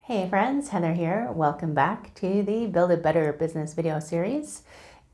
Hey friends, Heather here. Welcome back to the Build a Better Business video series.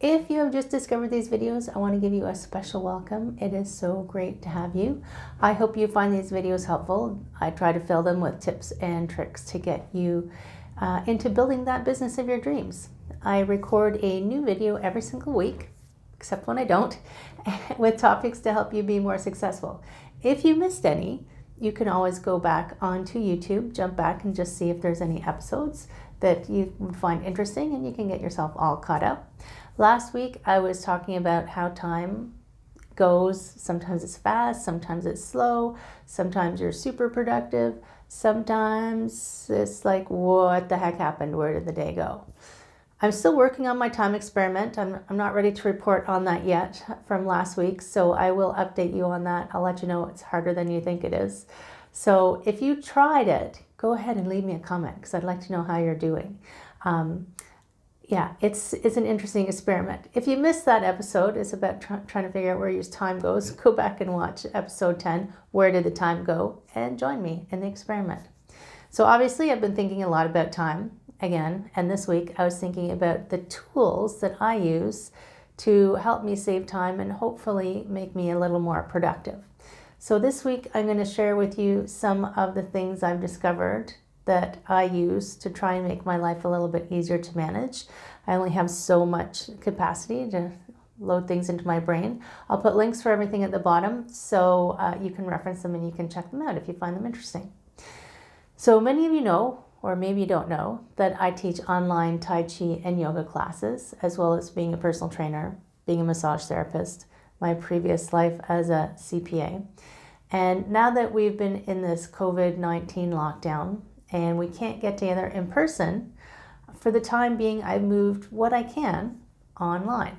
If you have just discovered these videos, I want to give you a special welcome. It is so great to have you. I hope you find these videos helpful. I try to fill them with tips and tricks to get you into building that business of your dreams. I record a new video every single week, except when I don't, with topics to help you be more successful. If you missed any, you can always go back onto YouTube, jump back and just see if there's any episodes that you would find interesting and you can get yourself all caught up. Last week, I was talking about how time goes. Sometimes it's fast, sometimes it's slow, sometimes you're super productive, sometimes it's like, what the heck happened? Where did the day go? I'm still working on my time experiment. I'm not ready to report on that yet from last week, so I will update you on that. I'll let you know it's harder than you think it is. So if you tried it, go ahead and leave me a comment because I'd like to know how you're doing. It's an interesting experiment. If you missed that episode, it's about trying to figure out where your time goes. Go back and watch episode 10, Where Did the Time Go? And join me in the experiment. So obviously I've been thinking a lot about time. Again, and this week I was thinking about the tools that I use to help me save time and hopefully make me a little more productive. So this week I'm going to share with you some of the things I've discovered that I use to try and make my life a little bit easier to manage. I only have so much capacity to load things into my brain. I'll put links for everything at the bottom so you can reference them and you can check them out if you find them interesting. So many of you know, or maybe you don't know, that I teach online Tai Chi and yoga classes, as well as being a personal trainer, being a massage therapist, my previous life as a CPA. And now that we've been in this COVID-19 lockdown and we can't get together in person, for the time being, I've moved what I can online.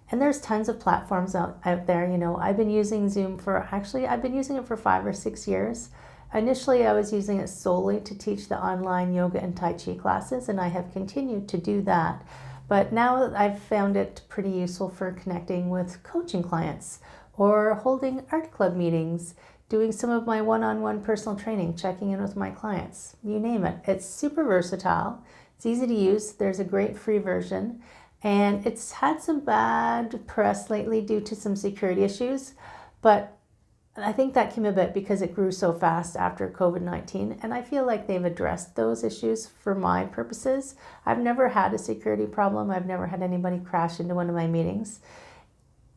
And there's tons of platforms out there. You know, I've been using Zoom I've been using it for 5 or 6 years. Initially, I was using it solely to teach the online yoga and Tai Chi classes, and I have continued to do that. But now I've found it pretty useful for connecting with coaching clients or holding art club meetings, doing some of my one-on-one personal training, checking in with my clients, you name it. It's super versatile. It's easy to use. There's a great free version, and it's had some bad press lately due to some security issues, but I think that came about because it grew so fast after COVID-19, and I feel like they've addressed those issues for my purposes. I've never had a security problem. I've never had anybody crash into one of my meetings.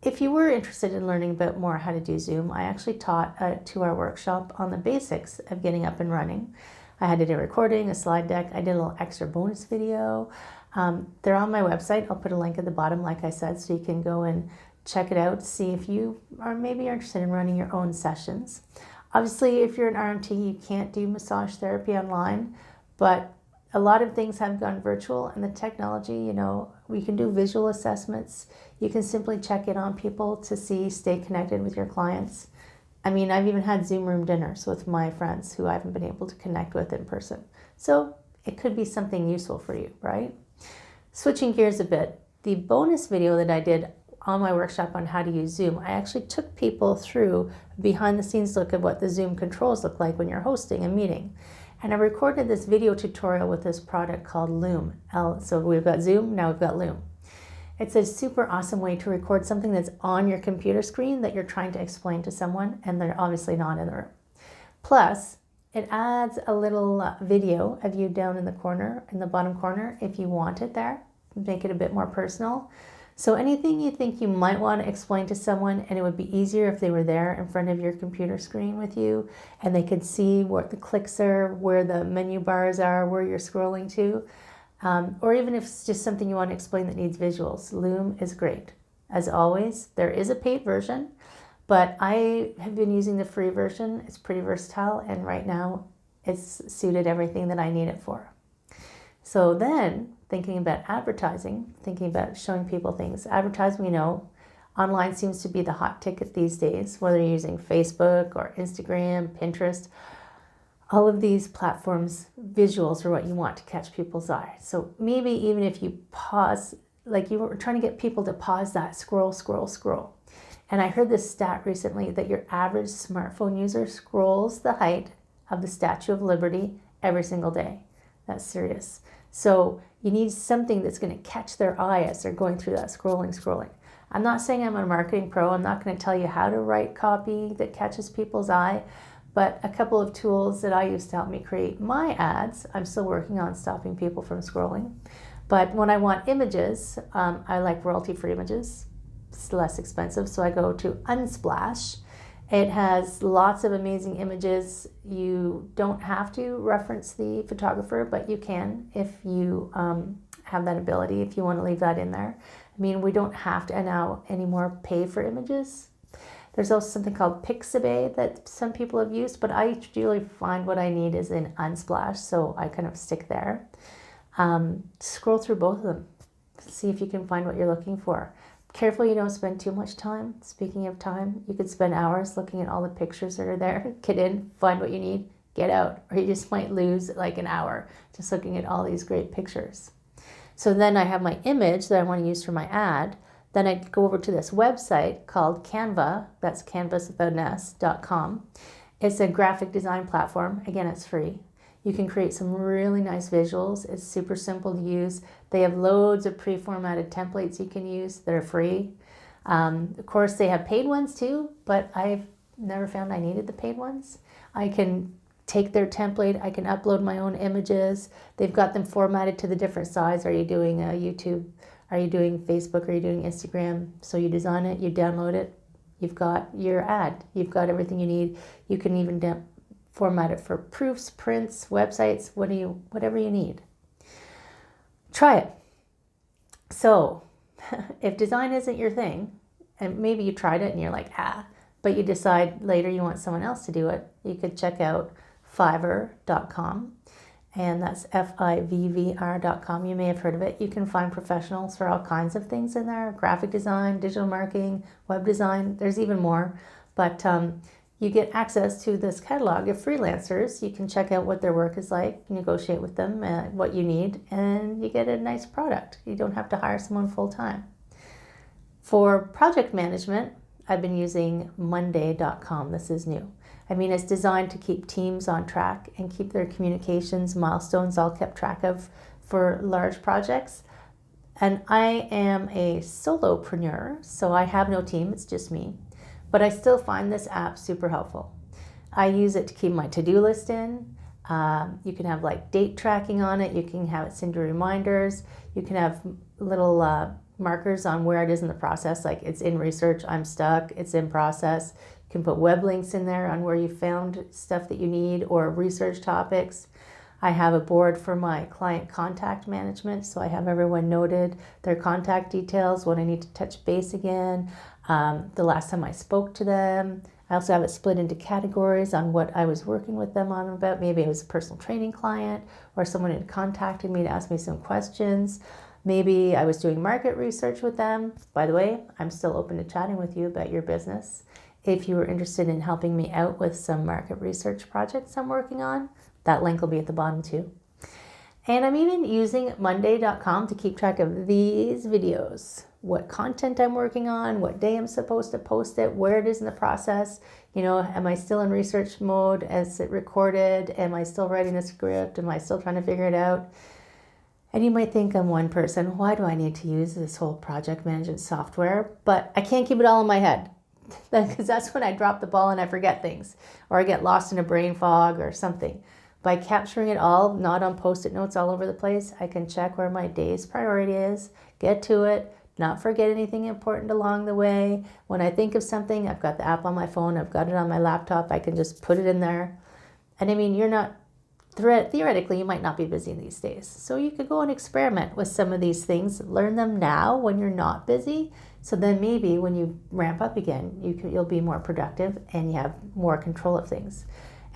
If you were interested in learning a bit more how to do Zoom, I actually taught a 2-hour workshop on the basics of getting up and running. I had to do a recording, a slide deck. I did a little extra bonus video. They're on my website. I'll put a link at the bottom, like I said, so you can go and check it out, see if you are maybe interested in running your own sessions. Obviously, if you're an RMT, you can't do massage therapy online, but a lot of things have gone virtual, and the technology, you know, we can do visual assessments. You can simply check in on people to stay connected with your clients. I mean, I've even had Zoom room dinners with my friends who I haven't been able to connect with in person. So it could be something useful for you, right? Switching gears a bit, the bonus video that I did on my workshop on how to use Zoom, I actually took people through a behind the scenes look at what the Zoom controls look like when you're hosting a meeting. And I recorded this video tutorial with this product called Loom. So we've got Zoom, now we've got Loom. It's a super awesome way to record something that's on your computer screen that you're trying to explain to someone and they're obviously not in the room. Plus, it adds a little video of you down in the corner, in the bottom corner, if you want it there, make it a bit more personal. So anything you think you might want to explain to someone, and it would be easier if they were there in front of your computer screen with you and they could see what the clicks are, where the menu bars are, where you're scrolling to, or even if it's just something you want to explain that needs visuals, Loom is great. As always, there is a paid version, but I have been using the free version. It's pretty versatile, and right now it's suited everything that I need it for. So then, thinking about advertising, thinking about showing people things. Advertising, you know, online seems to be the hot ticket these days, whether you're using Facebook or Instagram, Pinterest. All of these platforms, visuals are what you want to catch people's eye. So maybe even if you pause, like you were trying to get people to pause that scroll. And I heard this stat recently that your average smartphone user scrolls the height of the Statue of Liberty every single day. That's serious. So you need something that's going to catch their eye as they're going through that scrolling. I'm not saying I'm a marketing pro. I'm not going to tell you how to write copy that catches people's eye, but a couple of tools that I use to help me create my ads. I'm still working on stopping people from scrolling. But when I want images, I like royalty-free images. It's less expensive, so I go to Unsplash. It has lots of amazing images. You don't have to reference the photographer, but you can if you have that ability, if you want to leave that in there. I mean, we don't have to now anymore pay for images. There's also something called Pixabay that some people have used, but I usually find what I need is in Unsplash, so I kind of stick there. Scroll through both of them. See if you can find what you're looking for. Careful you don't spend too much time. Speaking of time, you could spend hours looking at all the pictures that are there. Get in, find what you need, get out. Or you just might lose like an hour just looking at all these great pictures. So then I have my image that I want to use for my ad. Then I go over to this website called Canva. That's canvas.com. It's a graphic design platform. Again, it's free. You can create some really nice visuals. It's super simple to use. They have loads of pre-formatted templates you can use that are free. Of course, they have paid ones too, but I've never found I needed the paid ones. I can take their template. I can upload my own images. They've got them formatted to the different size. Are you doing YouTube? Are you doing Facebook? Are you doing Instagram? So you design it, you download it. You've got your ad. You've got everything you need. You can even format it for proofs, prints, websites, whatever you need. Try it. So if design isn't your thing, and maybe you tried it and you're like, but you decide later you want someone else to do it, you could check out Fiverr.com, and that's Fivvr.com. You may have heard of it. You can find professionals for all kinds of things in there, graphic design, digital marketing, web design. There's even more, but you get access to this catalog of freelancers. You can check out what their work is like, negotiate with them what you need, and you get a nice product. You don't have to hire someone full time. For project management, I've been using Monday.com. This is new. I mean, it's designed to keep teams on track and keep their communications, milestones all kept track of for large projects. And I am a solopreneur, so I have no team, it's just me. But I still find this app super helpful. I use it to keep my to-do list in. You can have like date tracking on it. You can have it send you reminders. You can have little markers on where it is in the process, like it's in research, I'm stuck, it's in process. You can put web links in there on where you found stuff that you need or research topics. I have a board for my client contact management, so I have everyone noted, their contact details, when I need to touch base again, the last time I spoke to them. I also have it split into categories on what I was working with them on about. Maybe it was a personal training client or someone had contacted me to ask me some questions. Maybe I was doing market research with them. By the way, I'm still open to chatting with you about your business. If you were interested in helping me out with some market research projects I'm working on, that link will be at the bottom too. And I'm even using Monday.com to keep track of these videos, what content I'm working on, what day I'm supposed to post it, where it is in the process. You know, am I still in research mode? Is it recorded? Am I still writing a script? Am I still trying to figure it out? And you might think I'm one person. Why do I need to use this whole project management software? But I can't keep it all in my head, because that's when I drop the ball and I forget things, or I get lost in a brain fog or something. By capturing it all, not on Post-it notes all over the place, I can check where my day's priority is, get to it, not forget anything important along the way. When I think of something, I've got the app on my phone, I've got it on my laptop, I can just put it in there. And I mean, theoretically, you might not be busy these days. So you could go and experiment with some of these things, learn them now when you're not busy. So then maybe when you ramp up again, you'll be more productive and you have more control of things.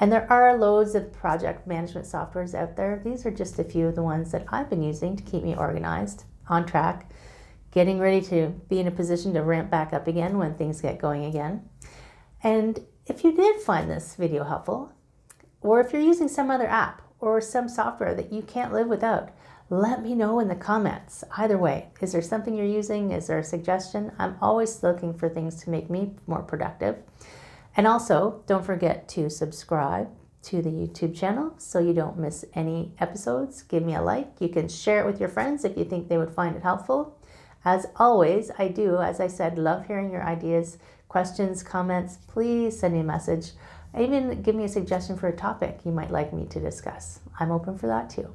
And there are loads of project management softwares out there. These are just a few of the ones that I've been using to keep me organized, on track, getting ready to be in a position to ramp back up again when things get going again. And if you did find this video helpful, or if you're using some other app or some software that you can't live without, let me know in the comments. Either way, is there something you're using? Is there a suggestion? I'm always looking for things to make me more productive. And also, don't forget to subscribe to the YouTube channel so you don't miss any episodes. Give me a like. You can share it with your friends if you think they would find it helpful. As always, I do, as I said, love hearing your ideas, questions, comments. Please send me a message. Even give me a suggestion for a topic you might like me to discuss. I'm open for that too.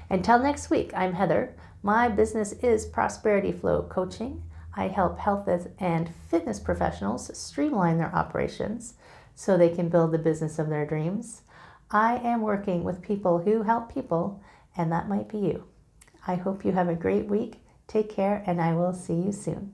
Until next week, I'm Heather. My business is Prosperity Flow Coaching. I help health and fitness professionals streamline their operations so they can build the business of their dreams. I am working with people who help people, and that might be you. I hope you have a great week. Take care, and I will see you soon.